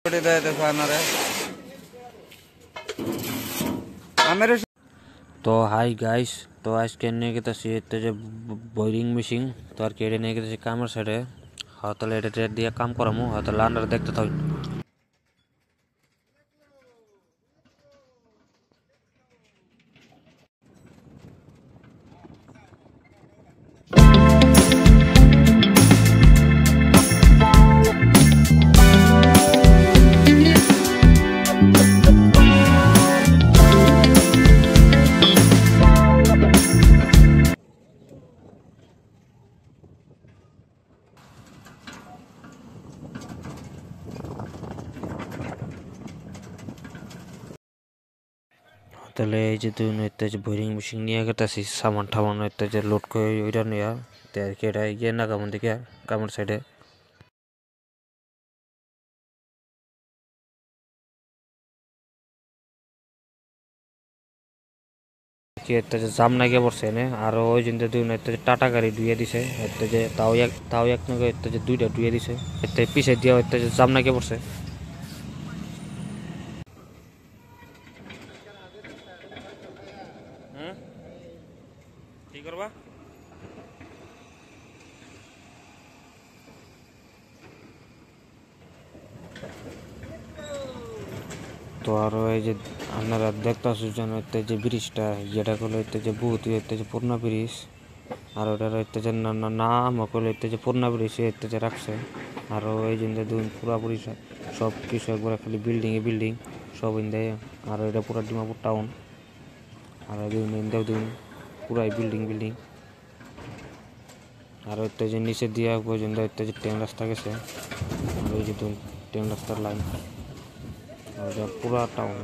तो high guys, तो आज के नहीं कि तसी बोरिंग मिशिंग तो আর কেড়ে নিয়ে গেছে কামের সাইডে হয়তো এটা দিয়ে কাম করামু হয়তো লান্ডার দেখতে থাকি। তাহলে এই যে তুই নইতে যে বোরিং মেশিন নিয়ে গেতাছিস সামান ঠামান নইতে যে লোড করে ওইটা নিয়ে তো আর কি এটা ইয়ে না কামন দিকে কামের সাইডে কি একটা যে জাম নাগে পড়ছে নে আর ওই জিনতে তুই নইতে যে টাটা গাড়ি ধুয়ে দিছে এতে যে তাও এক নগে এতে যে দুইটা ধুয়ে দিছে এতে পিছে দিয়ে এতে যে জাম নাগে পড়ছে। কি করবা তো আর এই যে আপনারা দেখতেছেন যেন এতে যে ব্রিজটা যেটা করলো এতে যে বহুত এতে যে পূর্ণা ব্রিজ আর ওটার এতে যে নাম করলো এতে যে পূর্ণা ব্রিজ এতে যে রাখছে আর এই যে দুন পুরাপুরি সব কিছু একবার খালি বিল্ডিং সব ইন্দে আর এটা পুরা ডিমাপুর টাউন আর দুন ইন্দাও দুন পুরাই বিল্ডিং আর এতে যে নিচে দিয়া পর্যন্ত এতে যে ট্রেন রাস্তা গেছে আর ওই যে দুন ট্রেন রাস্তার লাইন আর পুরা টাউন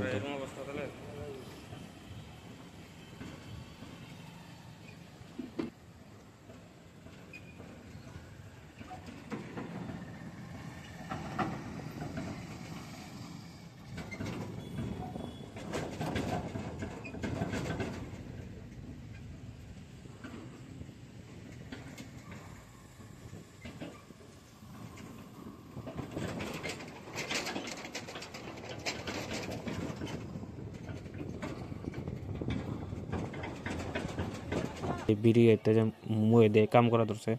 বিড়ি এতে যে মুয়ে দিয়ে কাম করা ধরছে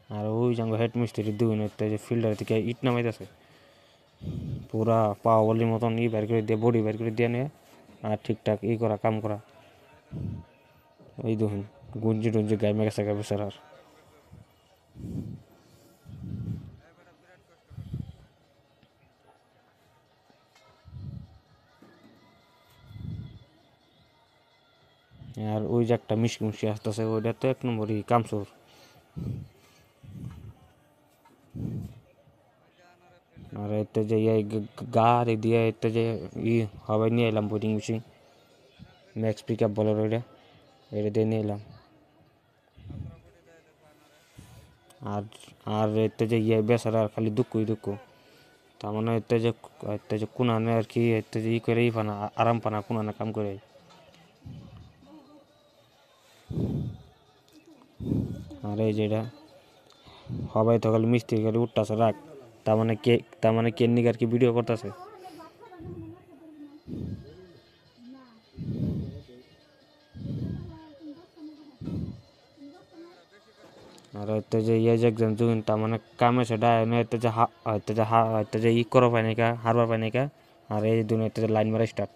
আর ওই যে হেড মিস্ত্রি দুই এতে যে ফিল্ডার থেকে ইট নামাইতেছে পুরা পাওয়ালির মতন বের করে দিয়ে বডি বের করে দিয়ে নিয়ে আর ঠিকঠাক করা কাম করা ওই দেখুন গুঞ্জি টুঞ্জি গাইমে গেছে বেচার আর ওই যে একটা মিশকি আসতেছে ওইটা তো এক নম্বরই কামচোর আর এতে যে গাড়ি দিয়ে এতে যে হবে নিয়ে এলাম boating machine max pick up বলে ওইটা এটা দিয়ে নিয়ে এলাম আর আর এতে যে বেচারা আর খালি দুঃখ তার মানে এতে যে কুনানে আর কি এতে যে করে পানা আরাম পানা কুনানে কাম করে আর এই যেটা সবাই তো খালি মিস্ত্রি খালি উঠতেছে রাখ তার মানে কেন্নিক আর কি ভিডিও করতেছে আর এতে যে যে একজন যখন তার মানে কামে সেটা এতে যে করো পায় নাকি হারবার পায় নাকি আর এই দুন এতে যে লাইন মারা স্টার্ট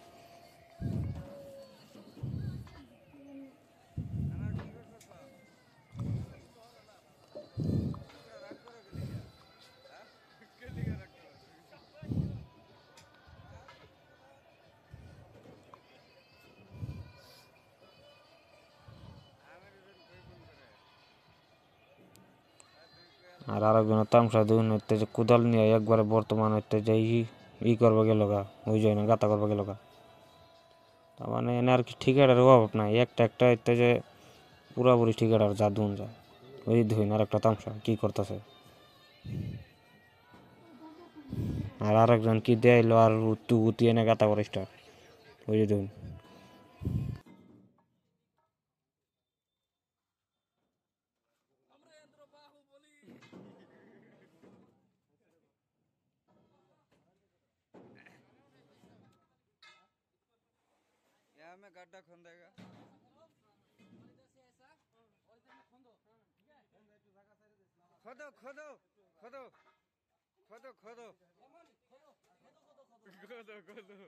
আর আরেকজনের তামসা দুন এতে যে কোদাল নিয়ে একবারে বর্তমান এতে যে করবে গেল গা ওই জন্য গাতা করবে গেল গা তার মানে এনে আর কি ঠিকাটার অভাব নাই একটা এতে যে পুরাপুরি ঠিকাটার যা দুন যায় ওই ধুন আর একটা তামসা কি করতেছে আর আরেকজন কি দেয়লো আর উতি এনে গাতা করে স্টার্ট ওই যে ধুন में गड्ढा खोदेगा। खोदो खोदो खोदो खोदो खोदो खोदो खोदो।